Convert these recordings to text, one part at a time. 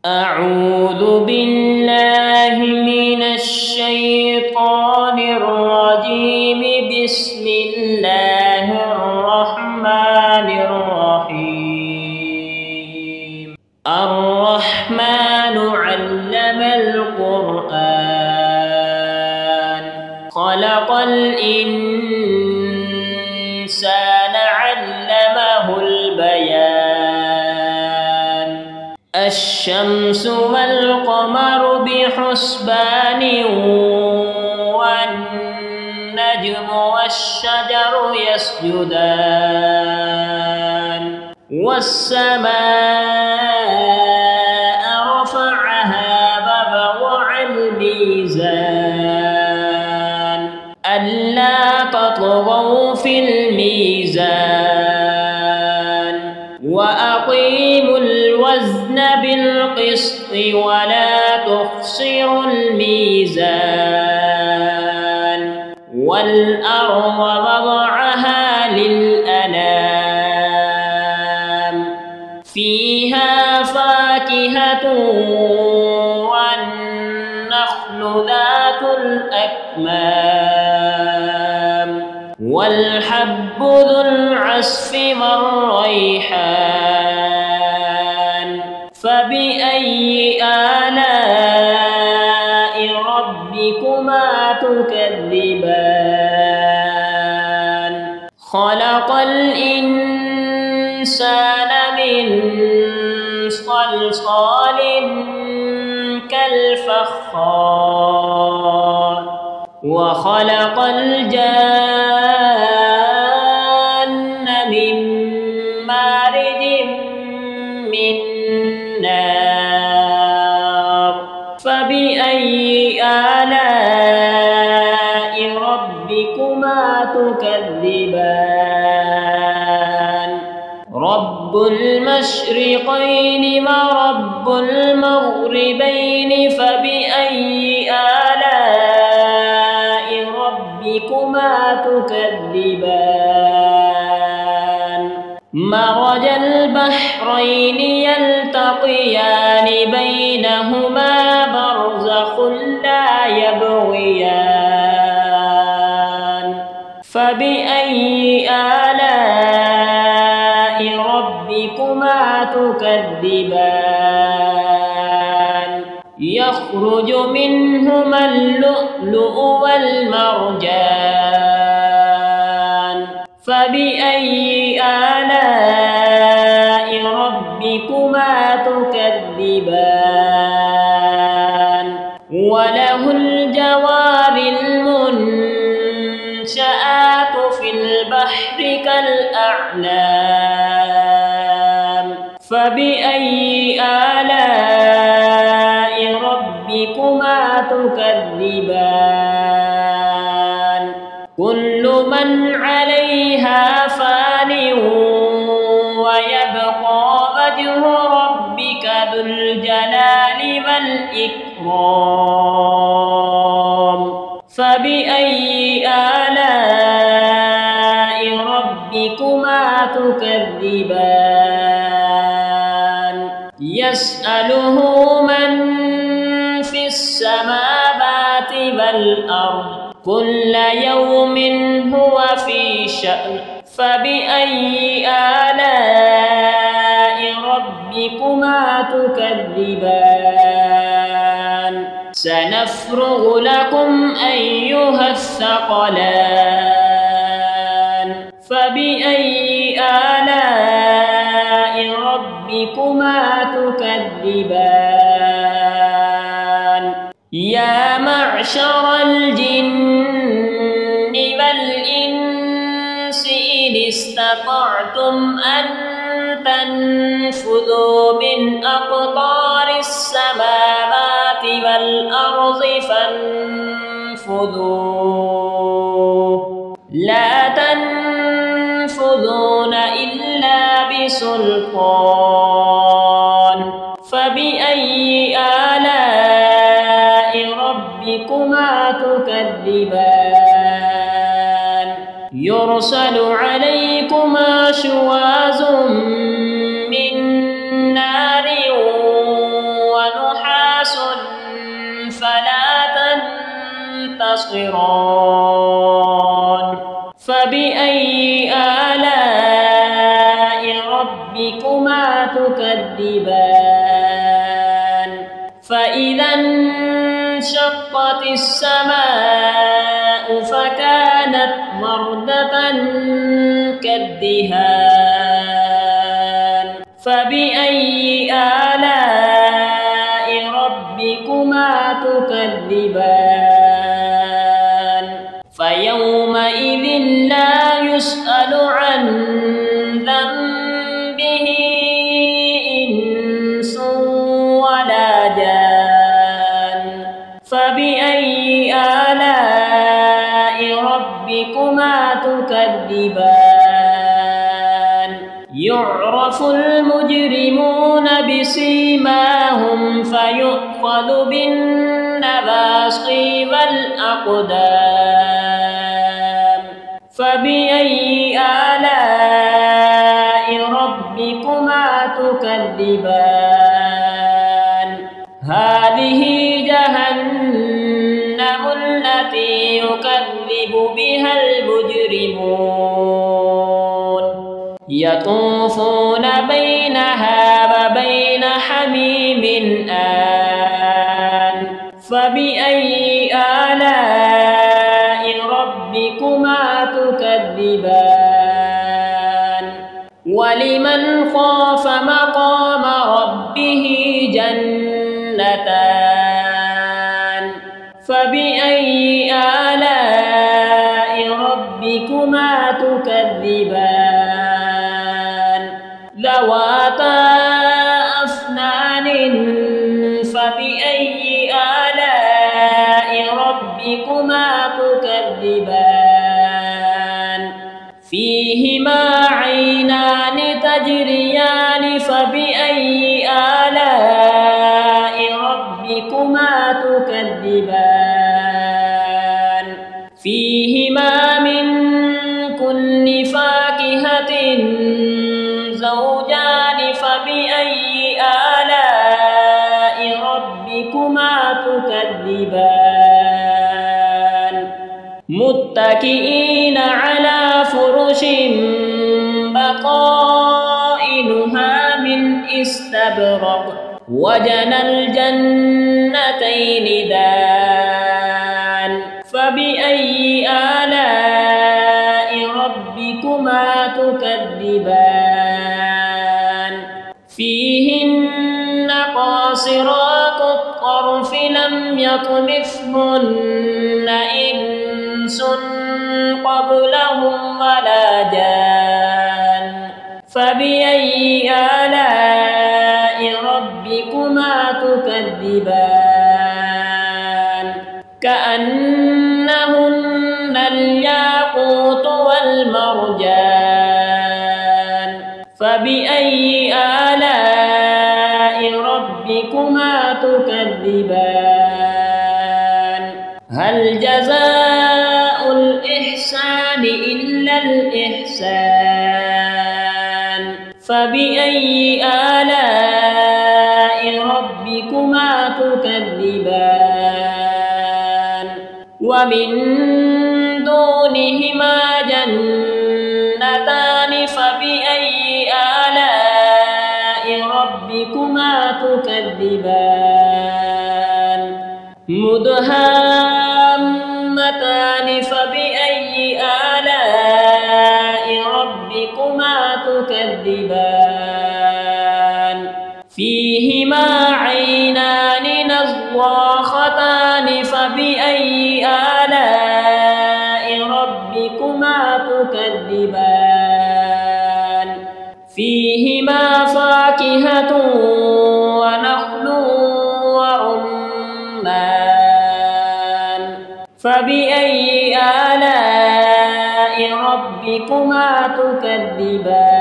أعوذ بالله من الشيطان الرجيم. بسم الله الرحمن الرحيم. الرحمن علم القرآن، خلق الإنسان علمه البيان. الشمس والقمر بحسبان، والنجم والشجر يسجدان. والسماء رفعها ووضع الميزان ألا تطغوا في الميزان، وأقيموا الوزن بالقسط ولا تخسروا الميزان. والأرض وضعها للأنام، فيها فاكهة والنخل ذات الأكمام، والحب ذو العصف والريحان. فبأي آلاء ربكما تكذبان؟ خلق الإنسان من صلصال كالفخار، وخلق الجان من مارج من نار. فبأي آلاء ربكما تكذبان؟ رب المشرقين ورب المغربين، فبأي آلاء ربكما تكذبان؟ مرج البحرين يلتقيان، بينهما برزخ لا يبغيان. فبأي آلاء ربكما تكذبان؟ يخرج منهما اللؤلؤ والمرجان. فبأي آلاء ربكما تكذبان؟ وله الجوار المنشآت في البحر كالأعلام. فبأي آلاء ربكما تكذبان؟ كل من عليها فان، ويبقى وجه ربك ذو الجلال والإكرام. فبأي آلاء ربكما تكذبان؟ يسأله من في السماوات والأرض، كل يوم هو في شأن. فبأي آلاء ربكما تكذبان؟ سنفرغ لكم أيها الثقلان. فبأي آلاء ربكما تكذبان؟ يا معشر الجن والإنس إن استطعتم أن تنفذوا من أقطار السماوات والأرض فانفذوا، لا تنفذون إلا بسلطان. فبأي آلاء ربكما تكذبان؟ يرسل عليكما شواظ من نار تنتصران فبأي آلاء ربكما تكذبان فإذا انشقت السماء فكانت وردة كالدهان فبأي آلاء ربكما تكذبان فيومئذ لا يسأل عن ذنبه إنس ولا جان فبأي آلاء ربكما تكذبان يعرف المجرمون بسيماهم فيؤخذ بالنواصي والأقدام فبأي آلاء ربكما تكذبان هذه جهنم التي يكذب بها المجرمون يطوفون بينها وبين حميم آن فبأي آلاء ربكما تكذبان ولمن خاف مقام ربه جنتان فبأي آلاء ربكما تكذبان ذواتا أفنان فبأي آلاء ربكما تكذبان فيهما عينان تجريان فبأي آلاء ربكما تكذبان فيهما من كل فاكهة زوجان فبأي آلاء ربكما تكذبان متكئين على فرش بطائنها من استبرق وجنى الجنتين دان فبأي آلاء ربكما تكذبان فيهن قاصرات الطرف لم يطمثهن إنس قبلهم ولا جان فبأي آلاء ربكما تكذبان كأنهن الياقوت والمرجان فبأي آلاء ربكما تكذبان هل جزاء الإحسان إلا الإحسان فبأي آلاء ربكما تكذبان ومن دونهما جنتان فبأي آلاء ربكما تكذبان مدهامتان فبأي آلاء ربكما تكذبان فيهما عينان نضاختان فبأي آلاء ربكما تكذبان فيهما فاكهة ونخل ورمان فبأي آلاء ربكما تكذبان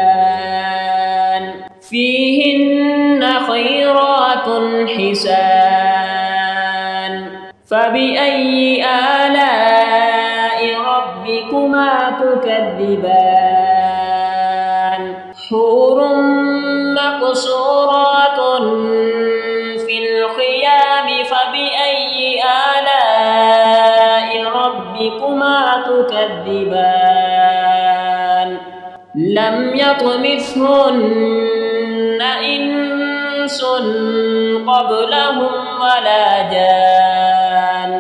فيهن خيرات حسان فبأي آلاء ربكما تكذبان حور مقصورات في الخيام فبأي آلاء تكذبان لم يطمثهن إنس قبلهم ولا جان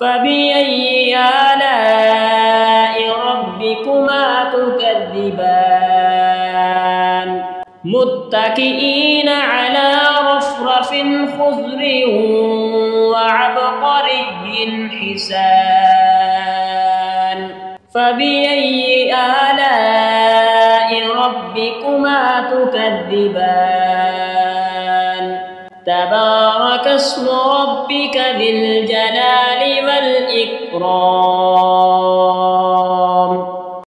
فبأي آلاء ربكما تكذبان متكئين على رفرف خضر وعبقري حسان فبأي آلاء ربكما تكذبان تبارك اسم ربك ذي الجلال والإكرام